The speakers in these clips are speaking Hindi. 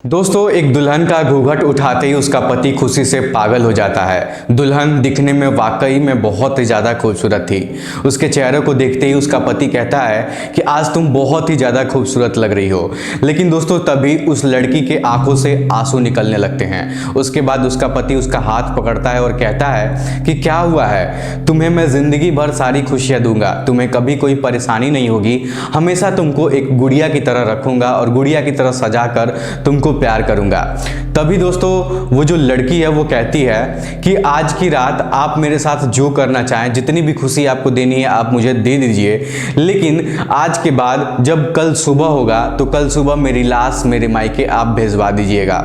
दोस्तों, एक दुल्हन का घूंघट उठाते ही उसका पति खुशी से पागल हो जाता है। दुल्हन दिखने में वाकई में बहुत ही ज़्यादा खूबसूरत थी। उसके चेहरे को देखते ही उसका पति कहता है कि आज तुम बहुत ही ज़्यादा खूबसूरत लग रही हो। लेकिन दोस्तों, तभी उस लड़की के आंखों से आंसू निकलने लगते हैं। उसके बाद उसका पति उसका हाथ पकड़ता है और कहता है कि क्या हुआ है, तुम्हें मैं ज़िंदगी भर सारी खुशियाँ दूंगा, तुम्हें कभी कोई परेशानी नहीं होगी, हमेशा तुमको एक गुड़िया की तरह रखूंगा और गुड़िया की तरह सजा कर तुमको प्यार करूंगा। तभी दोस्तों, वो जो लड़की है वो कहती है कि आज की रात आप मेरे साथ जो करना चाहें, जितनी भी खुशी आपको देनी है आप मुझे दे दीजिए, लेकिन आज के बाद जब कल सुबह होगा तो कल सुबह मेरी लाश मेरे मायके आप भेजवा दीजिएगा।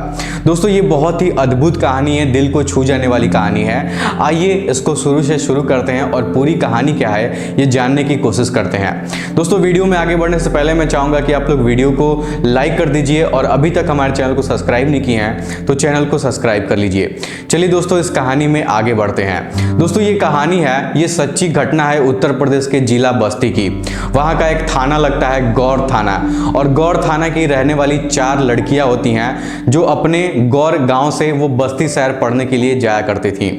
दोस्तों, ये बहुत ही अद्भुत कहानी है, दिल को छू जाने वाली कहानी है। आइए इसको शुरू से शुरू करते हैं और पूरी कहानी क्या है ये जानने की कोशिश करते हैं। दोस्तों, वीडियो में आगे बढ़ने से पहले मैं चाहूँगा कि आप लोग वीडियो को लाइक कर दीजिए और अभी तक हमारे चैनल को सब्सक्राइब नहीं किए हैं तो चैनल को सब्सक्राइब कर लीजिए। चलिए दोस्तों, इस कहानी में आगे बढ़ते हैं। दोस्तों, ये कहानी है, ये सच्ची घटना है उत्तर प्रदेश के जिला बस्ती की। वहाँ का एक थाना लगता है गौर थाना, और गौर थाना की रहने वाली 4 लड़कियां होती हैं जो अपने गौर गांव से वो बस्ती शहर पढ़ने के लिए जाया करती थी।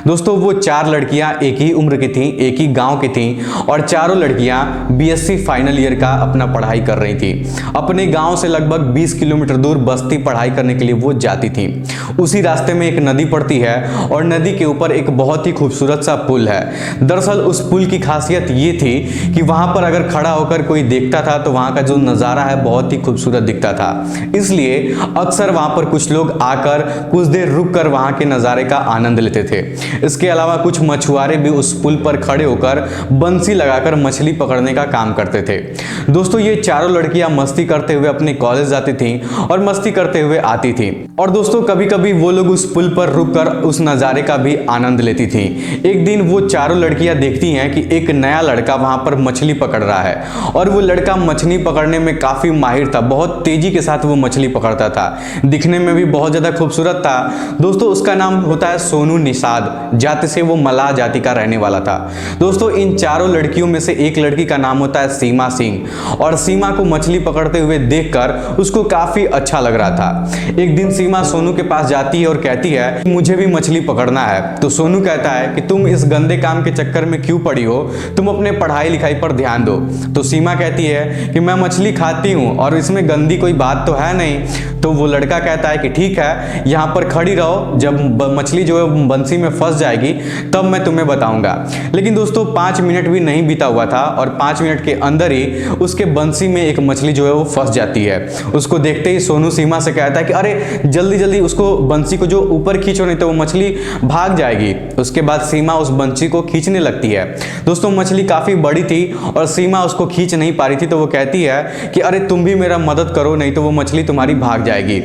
दोस्तों, वो 4 लड़कियां एक ही उम्र की थी, एक ही गाँव की थी, और चारों लड़कियां BSc फाइनल ईयर का अपना पढ़ाई कर रही थी। अपने गाँव से लगभग 20 किलोमीटर दूर बस्ती पढ़ाई करने के लिए वो जाती थी। उसी रास्ते में एक नदी पड़ती है और नदी के ऊपर एक बहुत ही खूबसूरत सा पुल है। दरअसल उस पुल की खासियत ये थी कि वहां पर अगर खड़ा होकर कोई देखता था तो वहां का जो नज़ारा है बहुत ही खूबसूरत दिखता था। इसलिए अक्सर वहां पर कुछ लोग आकर कुछ देर रुक कर वहां के नज़ारे का आनंद लेते थे। इसके अलावा कुछ मछुआरे भी उस पुल पर खड़े होकर बंसी लगाकर मछली पकड़ने का काम करते थे। दोस्तों, ये चारों लड़कियां मस्ती करते हुए अपने कॉलेज जाती थी और मस्ती करते हुए आती थी। और दोस्तों, कभी कभी वो लोग उस पुल पर रुककर उस नज़ारे का भी आनंद लेती थी। एक दिन वो चारों लड़कियां देखती हैं कि एक नया लड़का वहां पर मछली पकड़ रहा है, और वो लड़का मछली पकड़ने में काफ़ी माहिर था, बहुत तेजी के साथ वो मछली पकड़ता था, दिखने में भी बहुत ज़्यादा खूबसूरत था। दोस्तों, उसका नाम होता है सोनू निषाद, जाति से वो मलाह जाति का रहने वाला था। दोस्तों, इन चारों लड़कियों में से एक लड़की का नाम होता है सीमा सिंह, और सीमा को मछली पकड़ते हुए देखकर उसको काफ़ी अच्छा लग रहा था। एक दिन सीमा सोनू के पास जाती है और कहती है मुझे भी मछली पकड़ना है। तो सोनू कहता है कि तुम इस गंदे काम के चक्कर में क्यों पड़ी हो, तुम अपने पढ़ाई लिखाई पर ध्यान दो। तो सीमा कहती है कि मैं मछली खाती हूँ और इसमें गंदी कोई बात तो है नहीं। तो वो लड़का कहता है कि ठीक है, यहाँ पर खड़ी रहो, जब मछली जो है बंसी में फंस जाएगी तब मैं तुम्हें बताऊंगा। लेकिन दोस्तों, 5 मिनट भी नहीं बीता हुआ था और 5 मिनट के अंदर ही उसके बंसी में एक मछली जो है वो फंस जाती है। उसको देखते ही सोनू सीमा से कहता है कि अरे जल्दी जल्दी उसको बंसी को जो ऊपर खींचो, नहीं तो वो मछली भाग जाएगी। उसके बाद सीमा उस बंसी को खींचने लगती है। दोस्तों, मछली काफ़ी बड़ी थी और सीमा उसको खींच नहीं पा रही थी, तो वो कहती है कि अरे तुम भी मेरा मदद करो, नहीं तो वो मछली तुम्हारी भाग जाएगी।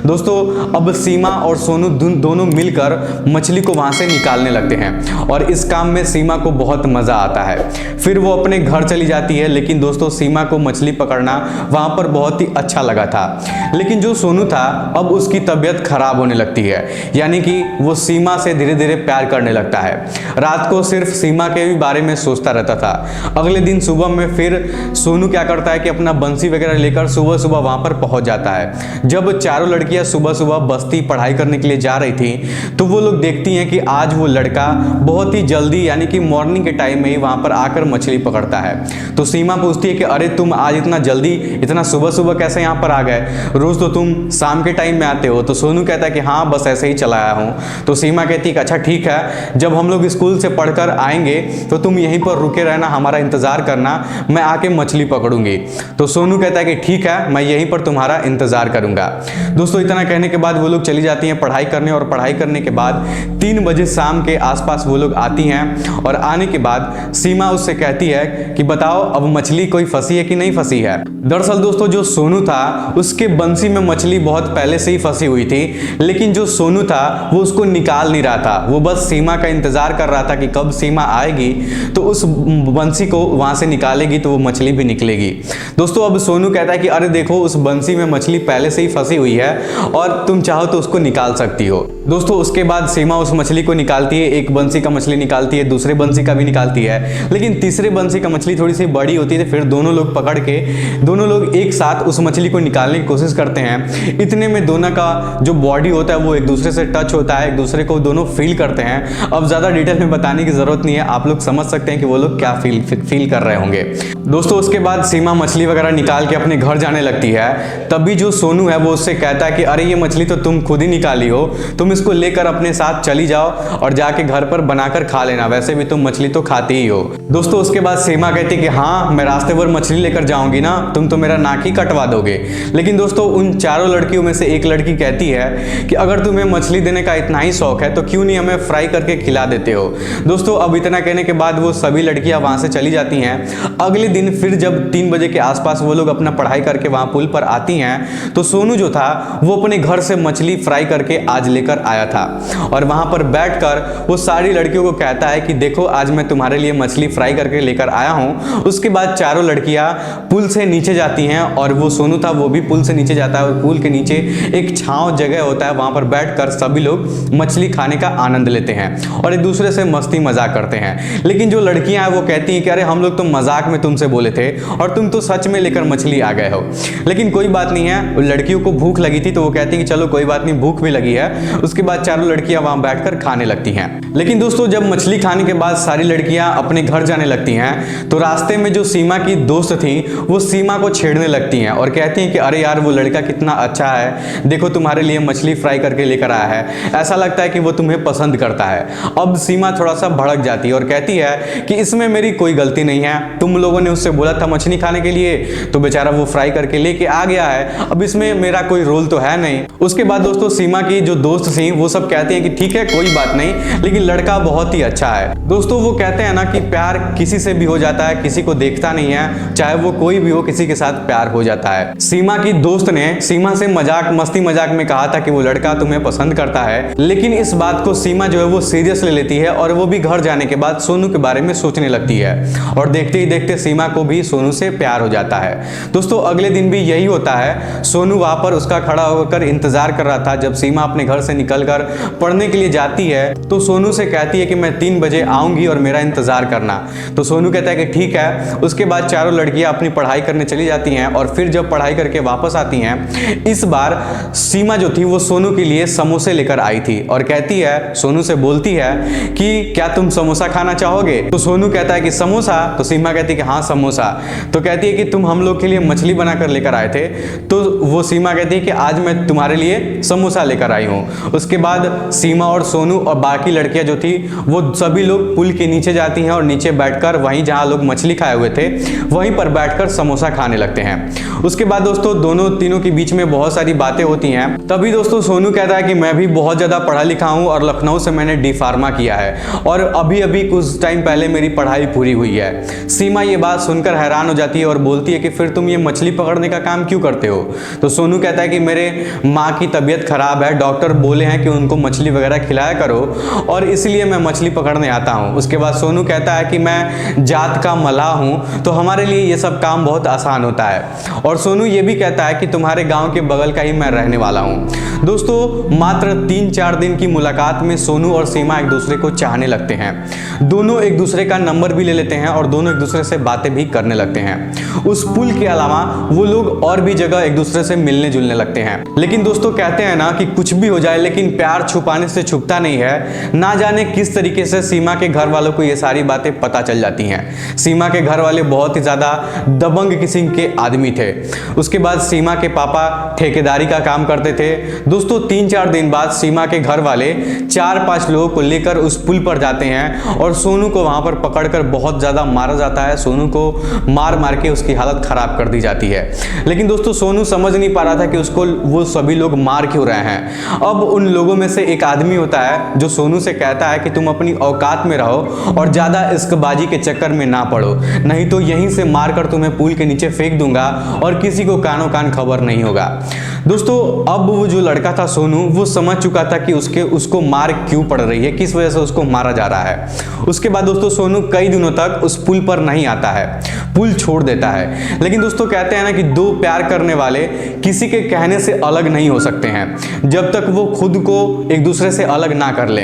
दोस्तों, अब सीमा और सोनू दोनों मिलकर मछली को वहां से निकालने लगते हैं और इस काम में सीमा को बहुत मजा आता है। फिर वो अपने घर चली जाती है। लेकिन दोस्तों, सीमा को मछली पकड़ना वहां पर बहुत ही अच्छा लगा था। लेकिन जो सोनू था अब उसकी तबीयत खराब होने लगती है, यानी कि वो सीमा से धीरे धीरे प्यार करने लगता है। रात को सिर्फ सीमा के भी बारे में सोचता रहता था। अगले दिन सुबह में फिर सोनू क्या करता है कि अपना बंसी वगैरह लेकर सुबह सुबह वहां पर पहुंच जाता है। जब चारों लड़कियां सुबह सुबह बस्ती पढ़ाई करने के लिए जा रही थी तो वो लोग देखती हैं कि आज वो लड़का बहुत ही जल्दी, यानी कि मॉर्निंग के टाइम में ही वहां पर आकर मछली पकड़ता है। तो सीमा पूछती है कि अरे तुम आज इतना जल्दी, इतना सुबह सुबह कैसे यहाँ पर आ गए, रोज तो तुम शाम के टाइम में आते हो। तो सोनू कहता है कि हाँ, बस ऐसे ही चला आया हूँ। तो सीमा कहती है कि अच्छा ठीक है, जब हम लोग स्कूल से पढ़कर आएंगे तो तुम यहीं पर रुके रहना, हमारा इंतजार करना, मैं आके मछली पकड़ूंगी। तो सोनू कहता है कि ठीक है, मैं यहीं पर तुम्हारा इंतजार करूंगा। दोस्तों, इतना कहने के बाद वो लोग चली जाती हैं पढ़ाई करने, और पढ़ाई करने के बाद 3 बजे शाम के आसपास वो लोग आती हैं। और आने के बाद सीमा उससे कहती है कि बताओ अब मछली कोई फंसी है कि नहीं फंसी है। दरअसल दोस्तों, जो सोनू था उसके बंसी में मछली बहुत पहले से ही फंसी हुई थी, लेकिन जो सोनू था वो उसको निकाल नहीं रहा था। वो बस सीमा का इंतजार कर रहा था कि कब सीमा आएगी तो उस बंसी को वहां से निकालेगी तो वो मछली भी निकलेगी। दोस्तों, अब सोनू कहता है कि अरे देखो, उस बंसी में मछली पहले से ही फंसी हुई है और और तुम चाहो तो उसको निकाल सकती हो। दोस्तों उसके बाद सीमा उस मछली को निकालती है, एक बंसी का मछली निकालती है, दूसरे बंसी का भी निकालती है, लेकिन तीसरे बंसी का मछली थोड़ी सी बड़ी होती है। फिर दोनों लोग पकड़ के दोनों लोग एक साथ उस मछली को निकालने की कोशिश करते हैं। इतने में दोनों का जो बॉडी होता है वो एक दूसरे से टच होता है, एक दूसरे को दोनों फील करते हैं। अब ज़्यादा डिटेल में बताने की ज़रूरत नहीं है, आप लोग समझ सकते हैं कि वो लोग क्या फील कर रहे होंगे। दोस्तों उसके बाद सीमा मछली वगैरह निकाल के अपने घर जाने लगती है। तभी जो सोनू है वो उससे कहता है कि अरे ये मछली तो तुम खुद ही निकाली हो, तुम इसको लेकर अपने साथ चली जाओ और जाके घर पर बनाकर खा लेना, वैसे भी तुम मछली तो खाती ही हो। दोस्तों उसके बाद सीमा कहती है कि हाँ मैं रास्ते भर मछली लेकर जाऊंगी ना, तुम तो मेरा नाक ही कटवा दोगे। लेकिन दोस्तों उन चारों लड़कियों में से एक लड़की कहती है कि अगर तुम्हें मछली देने का इतना ही शौक है तो क्यों नहीं हमें फ्राई करके खिला देते हो। दोस्तों अब इतना कहने के बाद वो सभी लड़कियां वहां से चली जाती हैं। अगले दिन फिर जब 3 बजे के आसपास वो लोग अपना पढ़ाई करके वहां पुल पर आती हैं तो सोनू जो था वो अपने घर से मछली फ्राई करके आज लेकर आया था और वहां पर बैठकर वो सारी लड़कियों को कहता है कि देखो आज मैं तुम्हारे लिए मछली फ्राई करके लेकर आया हूं। उसके बाद चारों लड़कियां पुल से नीचे जाती हैं और वो सोनू था वो भी पुल से नीचे जाता है और पुल के नीचे एक छांव जगह होता है, वहां पर बैठकर सभी लोग मछली खाने का आनंद लेते हैं और एक दूसरे से मस्ती मजाक करते हैं। लेकिन जो लड़कियां हैं वो कहती हैं कि अरे हम लोग तो मजाक में तुमसे बोले थे और तुम तो सच में लेकर मछली आ गए हो। लेकिन कोई बात नहीं है, लड़कियों को भूख लगी थी तो वो कहती है कि चलो कोई बात नहीं, भूख भी लगी है। उसके बाद चारों लड़कियां वहां बैठकर खाने लगती हैं। लेकिन दोस्तों जब मछली खाने के बाद सारी लड़कियां अपने घर जाने लगती हैं तो रास्ते में जो सीमा की दोस्त थी वो सीमा को छेड़ने लगती हैं और कहती हैं कि अरे यार वो लड़का कितना अच्छा है, देखो तुम्हारे लिए मछली फ्राई करके लेकर आया है, ऐसा लगता है कि वो तुम्हें पसंद करता है। अब सीमा थोड़ा सा भड़क जाती है और कहती है कि इसमें मेरी कोई गलती नहीं है, तुम लोगों ने उससे बोला था मछली खाने के लिए तो बेचारा वो फ्राई करके लेके आ गया है, अब इसमें मेरा कोई रोल तो है नहीं। उसके बाद दोस्तों सीमा की जो दोस्त थी वो सब कहती हैं कि ठीक है कोई बात नहीं, लेकिन लड़का बहुत ही अच्छा है। दोस्तों वो कहते हैं ना कि प्यार किसी से भी हो जाता है, किसी को देखता नहीं है, चाहे वो कोई भी हो, किसी के साथ प्यार हो जाता है। सीमा की दोस्त ने सीमा से मस्ती मजाक में कहा था कि वो लड़का तुम्हें पसंद करता है, लेकिन इस बात को सीमा जो है वो सीरियस ले लेती है और वो भी घर जाने के बाद सोनू के बारे में सोचने लगती है और देखते ही देखते सीमा को भी सोनू से प्यार हो जाता है। दोस्तों अगले दिन भी यही होता है, सोनू वहां पर उसका खड़ा होकर इंतजार कर रहा था। जब सीमा अपने घर से निकलकर पढ़ने के लिए जाती है तो सोनू से कहती है कि मैं 3 बजे आऊंगी और मेरा इंतजार करना। तो सोनू कहता है कि ठीक है। उसके बाद चारों लड़कियां अपनी पढ़ाई करने चली जाती हैं और फिर जब पढ़ाई करके वापस आती हैं, इस बार सीमा जो थी वो सोनू के लिए समोसे लेकर आई थी और कहती है, सोनू से बोलती है कि क्या तुम समोसा खाना चाहोगे। तो सोनू कहता है कि समोसा। तो सीमा कहती है कि हाँ समोसा। तो कहती है कि तुम हम लोग के लिए मछली बनाकर लेकर आए थे। तो वो सीमा कहती है कि आज मैं तुम्हारे लिए समोसा लेकर आई हूँ। उसके बाद सीमा और सोनू और बाकी लड़कियां जो थी वो सभी लोग पुल के नीचे जाती हैं और नीचे बैठकर वहीं जहाँ लोग मछली खाए हुए थे वहीं पर बैठकर समोसा खाने लगते हैं। उसके बाद दोस्तों दोनों तीनों के बीच में बहुत सारी बातें होती हैं। तभी दोस्तों सोनू कहता है कि मैं भी बहुत ज़्यादा पढ़ा लिखा हूँ और लखनऊ से मैंने डी फार्मा किया है और अभी अभी कुछ टाइम पहले मेरी पढ़ाई पूरी हुई है। सीमा ये बात सुनकर हैरान हो जाती है और बोलती है कि फिर तुम ये मछली पकड़ने का काम क्यों करते हो। तो सोनू कहता है कि मेरे माँ की तबीयत खराब है, डॉक्टर बोले हैं कि उनको मछली वगैरह खिलाया करो और इसलिए मैं मछली पकड़ने आता हूँ। उसके बाद सोनू कहता है कि मैं जात का मलाह हूँ तो हमारे लिए ये सब काम बहुत आसान होता है। और सोनू ये भी कहता है कि तुम्हारे गांव के बगल का ही मैं रहने वाला हूँ। दोस्तों मात्र 3-4 दिन की मुलाकात में सोनू और सीमा एक दूसरे को चाहने लगते हैं। दोनों एक दूसरे का नंबर भी ले लेते हैं और दोनों एक दूसरे से बातें भी करने लगते हैं। उस पुल के अलावा वो लोग और भी जगह एक दूसरे से मिलने जुलने लगते हैं। लेकिन दोस्तों कहते हैं ना कि कुछ भी हो जाए लेकिन प्यार छुपाने से छुपता नहीं है। ना जाने किस तरीके से सीमा के घर वालों को ये सारी बातें पता चल जाती हैं। सीमा के घर वाले बहुत ही ज्यादा दबंग किस्म के आदमी थे। उसके बाद सीमा के पापा ठेकेदारी का काम करते थे। दोस्तों 3-4 दिन बाद सीमा के घर वाले 4-5 लोगों को लेकर उस पुल पर जाते हैं और सोनू को वहां पर पकड़कर बहुत ज्यादा मारा जाता है। सोनू को मार मार के उसकी हालत खराब कर दी जाती है। लेकिन दोस्तों सोनू समझ नहीं पा रहा था कि उसको वो सभी लोग मार क्यों रहे हैं। अब उन लोगों में से एक आदमी होता है जो सोनू से कहता है कि तुम अपनी औकात में रहो और ज्यादा इश्कबाजी के चक्कर में ना पड़ो, नहीं तो यहीं से मारकर तुम्हें पुल के नीचे फेंक दूंगा और किसी को कानो कान खबर नहीं होगा। दोस्तों अब वो जो लड़का था सोनू वो समझ चुका था कि उसको मार क्यों पड़ रही है, किस वजह से उसको मारा जा रहा है। उसके बाद दोस्तों सोनू कई दिनों तक उस पुल पर नहीं आता है, पुल छोड़ देता है। लेकिन दोस्तों कहते हैं ना कि दो प्यार करने वाले किसी के कहने से अलग नहीं नहीं हो सकते हैं जब तक वो खुद को एक दूसरे से अलग ना कर ले।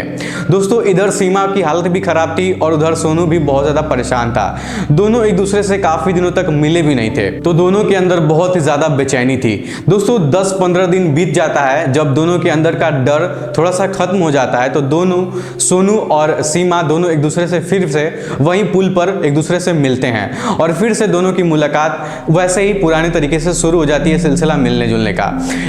दोस्तों इधर सीमा की हालत भी खराब थी और उधर सोनू भी बहुत ज्यादा परेशान था। दोनों एक दूसरे से काफी दिनों तक मिले भी नहीं थे, तो दोनों के अंदर बहुत ही ज्यादा बेचैनी थी। दोस्तों 10-15 दिन बीत जाता है। जब दोनों के अंदर का डर थोड़ा सा खत्म हो जाता है तो दोनों, सोनू और सीमा दोनों एक दूसरे से फिर से वहीं पुल पर एक दूसरे से मिलते हैं और फिर से दोनों की मुलाकात वैसे ही पुराने तरीके से शुरू हो जाती है, सिलसिला मिलने जुलने का।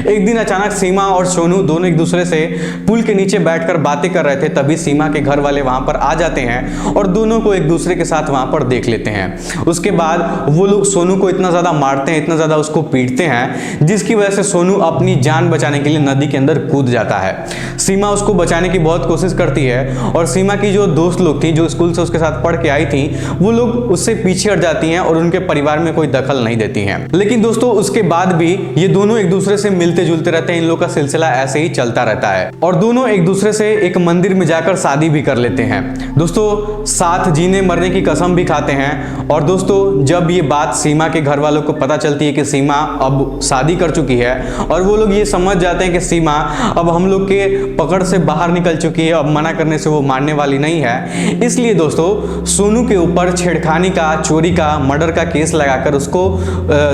एक दिन अचानक सीमा और सोनू दोनों एक दूसरे से पुल के नीचे बैठकर बातें कर रहे थे, तभी सीमा के घर वाले वहां पर आ जाते हैं और दोनों को एक दूसरे के साथ वहां पर देख लेते हैं। उसके बाद वो लोग सोनू को इतना ज्यादा मारते हैं, इतना ज्यादा उसको पीटते हैं, जिसकी वजह से सोनू अपनी जान बचाने के लिए नदी के अंदर कूद जाता है। सीमा उसको बचाने की बहुत कोशिश करती है और सीमा की जो दोस्त लोग थी, जो स्कूल से उसके साथ पढ़ के आई थी, वो लोग उससे पीछे हट जाती हैं और उनके परिवार में कोई दखल नहीं देती हैं। लेकिन दोस्तों उसके बाद भी ये दोनों एक दूसरे से मिलते जुलते रहते हैं, इन लोग का सिलसिला ऐसे ही चलता रहता है और दोनों एक दूसरे से एक मंदिर में जाकर शादी भी कर लेते हैं। दोस्तों साथ जीने मरने की कसम भी खाते हैं। और दोस्तों जब ये बात सीमा के घर वालों को पता चलती है कि सीमा अब शादी कर चुकी है और वो लोग ये समझ जाते हैं कि सीमा अब हम लोग के पकड़ से बाहर निकल चुकी है, अब मना करने से वो मानने वाली नहीं है, इसलिए दोस्तों सोनू के ऊपर छेड़खानी का, चोरी का, मर्डर का केस लगाकर उसको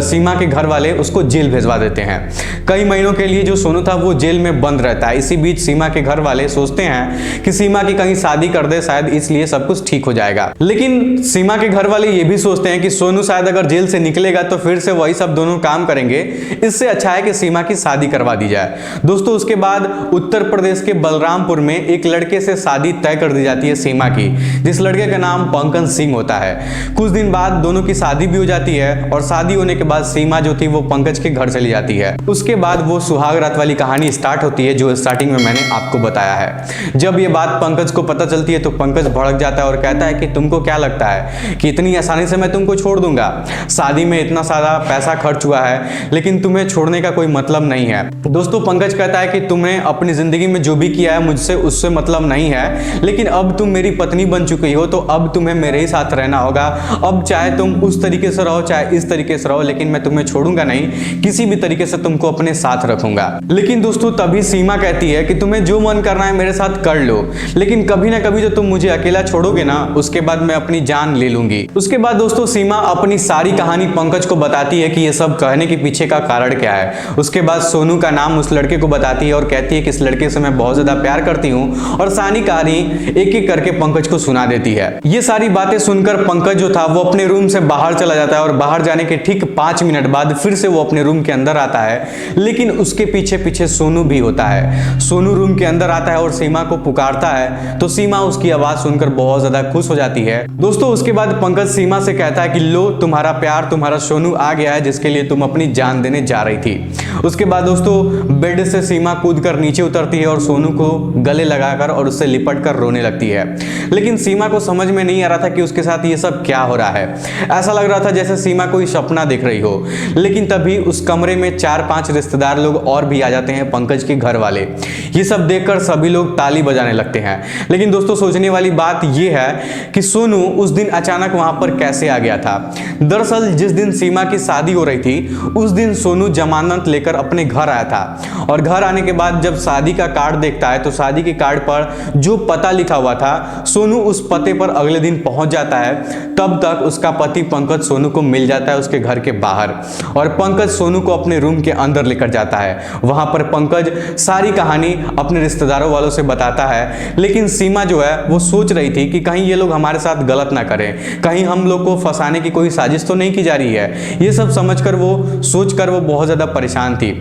सीमा के घर वाले उसको जेल भेजवा देते हैं। कई महीनों के लिए जो सोनू था वो जेल में बंद रहता है। इसी बीच सीमा के घर वाले सोचते हैं कि सीमा की कहीं शादी कर दे, शायद इसलिए सब कुछ ठीक हो जाएगा। लेकिन सीमा के घर वाले ये भी सोचते हैं कि सोनू शायद अगर जेल से निकलेगा तो फिर से वही सब दोनों काम करेंगे, इससे अच्छा है कि सीमा की शादी करवा दी जाए। दोस्तों उसके बाद उत्तर प्रदेश के बलरामपुर में एक लड़के से शादी तय कर दी जाती है सीमा की, जिस लड़के का नाम पंकज सिंह होता है। कुछ दिन बाद दोनों की शादी भी हो जाती है और शादी होने के बाद सीमा जो थी वो पंकज के घर चली जाती है। उसके बाद वो सुहाग रात वाली कहानी स्टार्ट होती है जो स्टार्टिंग में मैंने आपको बताया है। जब ये बात पंकज को पता चलती है तो पंकज भड़क जाता है और कहता है कि तुमको क्या लगता है कि इतनी आसानी से मैं तुमको छोड़ दूंगा? शादी में इतना सारा पैसा खर्च हुआ है लेकिन तुम्हें छोड़ने का कोई मतलब नहीं है। दोस्तों पंकज कहता है कि तुमने अपनी जिंदगी में जो भी किया है मुझसे उससे मतलब नहीं है, लेकिन अब तुम मेरी पत्नी बन चुकी हो तो अब तुम्हें मेरे ही साथ रहना होगा। अब चाहे तुम उस तरीके से रहो चाहे इस तरीके से रहो, लेकिन मैं तुम्हें छोड़ूंगा नहीं, किसी भी तरीके से तुमको अपने साथ रखूंगा। लेकिन दोस्तों तभी सीमा कहती है कि तुम्हें जो मन करना है मेरे साथ कर लो, लेकिन कभी ना कभी जो तुम मुझे अकेला छोड़ोगे ना उसके बाद मैं अपनी जान ले लूंगी। उसके बाद दोस्तों सीमा अपनी सारी कहानी पंकज को बताती है कि ये सब कहने के पीछे का कारण क्या है। उसके बाद सोनू का नाम उस लड़के को बताती है और कहती है कि इस लड़के से मैं बहुत ज्यादा प्यार करती हूँ और सारी कहानी एक एक करके पंकज को सुना देती है। ये सारी बातें सुनकर पंकज जो था वो अपने रूम से बाहर चला जाता है और बाहर जाने के ठीक 5 मिनट बाद फिर से वो अपने रूम के अंदर आता है, लेकिन उसके पीछे पीछे सोनू भी होता है। सोनू रूम के अंदर आता है और सीमा को पुकारता है तो सीमा उसकी आवाज सुनकर बहुत ज्यादा खुश हो जाती है। दोस्तों उसके बाद पंकज सीमा से कहता है कि लो तुम्हारा प्यार, तुम्हारा सोनू आ गया है जिसके लिए तुम अपनी जान देने जा रही थी। उसके बाद दोस्तों बेड से सीमा कूदकर नीचे उतरती है और सोनू को गले लगाकर और उससे लिपट कर रोने लगती है। लेकिन सीमा को समझ में नहीं आ रहा था कि उसके साथ ये सब क्या हो रहा है। ऐसा लग रहा था जैसे सीमा कोई सपना देख रही हो। लेकिन तभी उस कमरे में 4-5 रिश्तेदार लोग और भी आ जाते हैं, पंकज के घर वाले। ये सब देखकर सभी लोग ताली बजाने लगते हैं। लेकिन दोस्तों सोचने वाली बात यह है कि सोनू उस दिन अचानक वहां पर कैसे आ गया था। दरअसल जिस दिन सीमा की शादी हो रही थी उस दिन सोनू जमानत लेकर अपने घर आया था और घर आने के बाद जब शादी का कार्ड देखता है तो शादी के कार्ड पर जो पता लिखा हुआ था सोनू उस पते पर अगले दिन पहुंच जाता है। तब तक उसका पति पंकज सोनू को मिल जाता है उसके घर के बाहर और पंकज सोनू को अपने रूम के अंदर लेकर जाता है। वहां पर पंकज सारी कहानी अपने रिश्तेदारों वालों से बताता है। लेकिन सीमा जो है वो सोच रही थी कि कहीं ये लोग हमारे साथ गलत ना करें, कहीं हम लोग को फंसाने की कोई साजिश तो नहीं की जा रही है। ये सब समझकर वो सोचकर वो बहुत ज्यादा परेशान थी।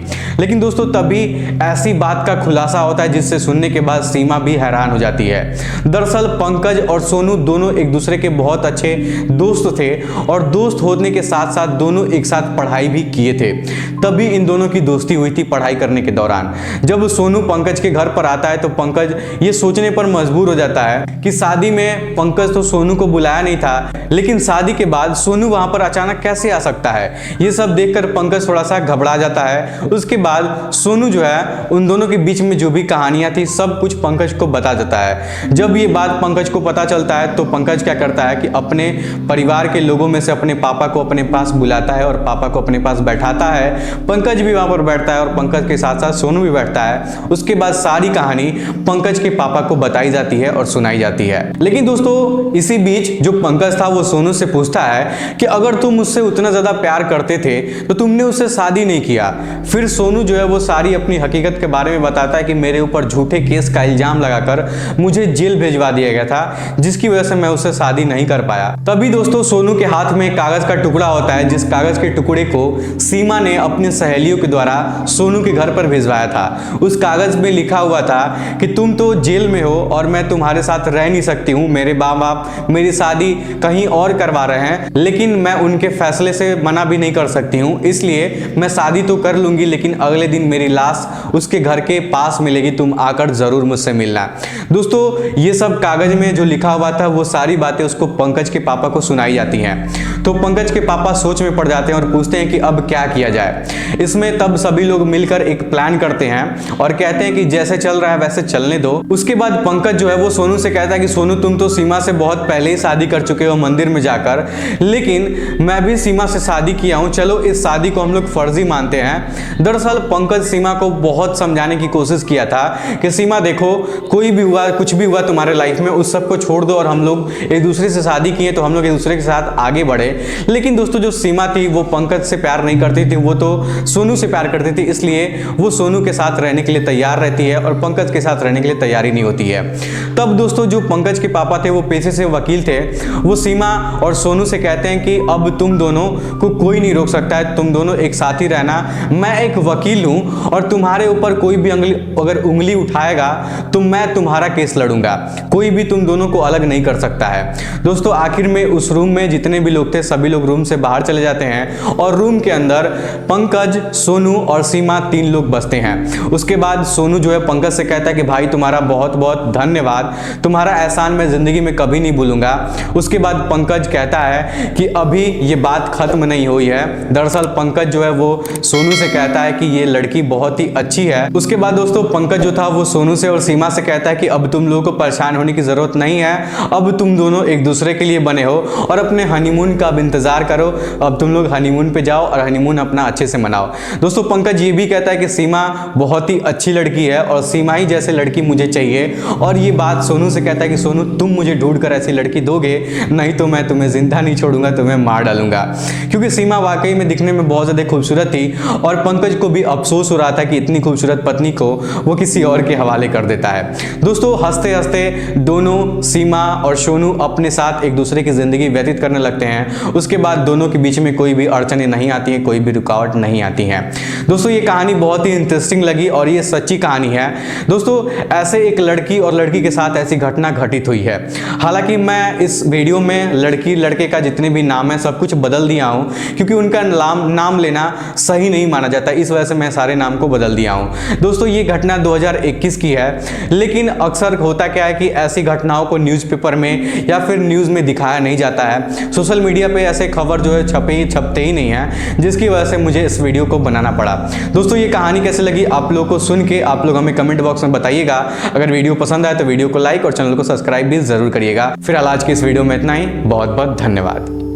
लेकिन दोस्तों तभी ऐसी बात का खुलासा होता है जिससे सुनने के बाद सीमा भी हैरान हो जाती है। दरअसल पंकज और सोनू दोनों एक दूसरे के बहुत अच्छे दोस्त थे और दोस्त होने के साथ साथ दोनों एक साथ पढ़ाई भी किए थे। तभी इन दोनों की दोस्ती हुई थी पढ़ाई करने के दौरान। जब सोनू पंकज के घर पर आता है तो पंकज ये सोचने पर मजबूर हो जाता है कि शादी में पंकज तो सोनू को बुलाया नहीं था, लेकिन शादी के बाद सोनू वहां पर अचानक कैसे आ सकता है। ये सब देखकर पंकज थोड़ा सा घबरा जाता है। उसके बाद सोनू जो है उन दोनों के बीच में जो भी कहानियां थी सब कुछ पंकज को बता देता है। जब ये बात पंकज को पता चलता है तो पंकज क्या करता है कि अपने परिवार के लोगों में से अपने पापा को अपने पास बुलाता है और पापा को अपने पास बैठाता है। पंकज भी वहां पर बैठता है और पंकज के साथ साथ सोनू भी बैठता है। उसके बाद सारी कहानी पंकज के पापा को बताई जाती है और सुनाई जाती है। लेकिन दोस्तों इसी बीच जो पंकज था वो सोनू से पूछता है कि अगर तुम मुझसे उतना ज्यादा प्यार करते थे तो तुमने उससे शादी नहीं किया। फिर सोनू जो है वो सारी अपनी हकीकत के बारे में बताता है कि मेरे ऊपर झूठे केस का इल्जाम लगाकर मुझे जेल भेजवा दिया गया था, जिसकी वजह से मैं उससे शादी नहीं कर पाया। तभी दोस्तों सोनू के हाथ में कागज का टुकड़ा होता है, जिस कागज के टुकड़े को सीमा ने अपने सहेलियों के द्वारा सोनू के घर पर भिजवाया था। उस कागज में लिखा हुआ था कि तुम तो जेल में हो और मैं तुम्हारे साथ रह नहीं सकती हूँ। मेरे माँ बाप मेरी शादी कहीं और करवा रहे हैं, लेकिन मैं उनके फैसले से मना भी नहीं कर सकती हूँ, इसलिए मैं शादी तो कर लूंगी, लेकिन अगले दिन मेरी लाश उसके घर के पास मिलेगी, तुम आकर जरूर मुझसे मिलना। दोस्तों ये सब कागज में जो लिखा हुआ था वो सारी बातें उसको पंकज के पापा को सुनाई जाती हैं। तो पंकज के पापा सोच में पड़ जाते हैं और पूछते हैं कि अब क्या किया जाए। इसमें तब सभी लोग मिलकर एक प्लान करते हैं और कहते हैं कि जैसे चल रहा है वैसे चलने दो। उसके बाद पंकज जो है वो सोनू से कहता है कि सोनू तुम तो सीमा से बहुत पहले ही शादी कर चुके हो मंदिर में जाकर, लेकिन मैं भी सीमा से शादी किया हूं, चलो इस शादी को हम लोग फर्जी मानते हैं। दरअसल पंकज सीमा को बहुत समझाने की कोशिश किया था कि सीमा देखो कोई भी हुआ कुछ भी हुआ तुम्हारे लाइफ में उस सब को छोड़ दो और हम लोग एक दूसरे से शादी किए तो हम लोग एक दूसरे के साथ आगे बढ़े। लेकिन दोस्तों जो सीमा थी वो पंकज से प्यार नहीं करती थी, वो तो सोनू से प्यार करती थी, इसलिए वो सोनू के साथ रहने के लिए तैयार रहती है और पंकज के साथ रहने के लिए तैयारी नहीं होती है। तब दोस्तों जो पंकज के पापा थे वो पेशे से वकील थे, वो सीमा और सोनू से कहते हैं कि अब तुम दोनों को कोई नहीं रोक सकता है, तुम दोनों एक साथ ही रहना। मैं एक वकील हूं और तुम्हारे ऊपर कोई भी अगर उंगली उठाएगा तो मैं तुम्हारा केस लड़ूंगा, कोई भी तुम दोनों को अलग नहीं कर सकता है। दोस्तों आखिर में उस रूम में जितने भी लोग थे सभी लोग रूम से बाहर चले जाते हैं और रूम के अंदर पंकज, सोनू और सीमा 3 लोग बसते हैं। उसके बाद सोनू जो है पंकज से कहता है कि भाई तुम्हारा बहुत बहुत धन्यवाद, तुम्हारा एहसान मैं जिंदगी में कभी नहीं भूलूंगा। उसके बाद पंकज कहता है कि अभी ये बात खत्म नहीं हुई है। दरअसल पंकज जो है वो सोनू से कहता है कि ये लड़की बहुत ही अच्छी है। उसके बाद दोस्तों पंकज जो था वो सोनू से और सीमा से कहता है कि अब तुम लोगों को परेशान होने की जरूरत नहीं है, अब तुम दोनों एक दूसरे के लिए बने हो और अपने हनीमून का अब इंतजार करो। अब तुम लोग हनीमून पे जाओ और हनीमून अपना अच्छे से मनाओ। दोस्तों पंकज ये भी कहता है कि सीमा बहुत ही अच्छी लड़की है और सीमा ही जैसे लड़की मुझे चाहिए, और ये बात सोनू से कहता है कि सोनू तुम मुझे ढूंढकर ऐसी लड़की दोगे, नहीं तो मैं तुम्हें जिंदा नहीं छोड़ूंगा, तुम्हें मार डालूंगा। क्योंकि सीमा वाकई में दिखने में बहुत ज्यादा खूबसूरत थी और पंकज को भी अफसोस हो रहा था कि इतनी खूबसूरत पत्नी को वो किसी और के हवाले कर देता है। दोस्तों हंसते हंसते दोनों सीमा और सोनू अपने साथ एक दूसरे की जिंदगी व्यतीत करने लगते हैं। उसके बाद दोनों के बीच में कोई भी अड़चने नहीं आती हैं, कोई भी रुकावट नहीं आती है। दोस्तों ये कहानी बहुत ही इंटरेस्टिंग लगी और ये सच्ची कहानी है। दोस्तों ऐसे एक लड़की और लड़की के साथ ऐसी घटना घटित हुई है। हालांकि मैं इस वीडियो में लड़की लड़के का जितने भी नाम है सब कुछ बदल दिया हूं, क्योंकि उनका नाम लेना सही नहीं माना जाता, इस वजह से मैं सारे नाम को बदल दिया हूं। दोस्तों ये घटना 2021 की है, लेकिन अक्सर होता क्या है कि ऐसी घटनाओं को न्यूज़पेपर में या फिर न्यूज़ में दिखाया नहीं जाता है। सोशल मीडिया पे ऐसे खबर जो है छपते ही नहीं है, जिसकी वजह से मुझे इस वीडियो को बनाना पड़ा। दोस्तों ये कहानी कैसे लगी आप लोगों को सुन के आप लोग हमें कमेंट बॉक्स में बताइएगा। अगर वीडियो पसंद आए तो वीडियो को लाइक और चैनल को सब्सक्राइब भी जरूर करिएगा। फिर आज की इस वीडियो में इतना ही, बहुत बहुत धन्यवाद।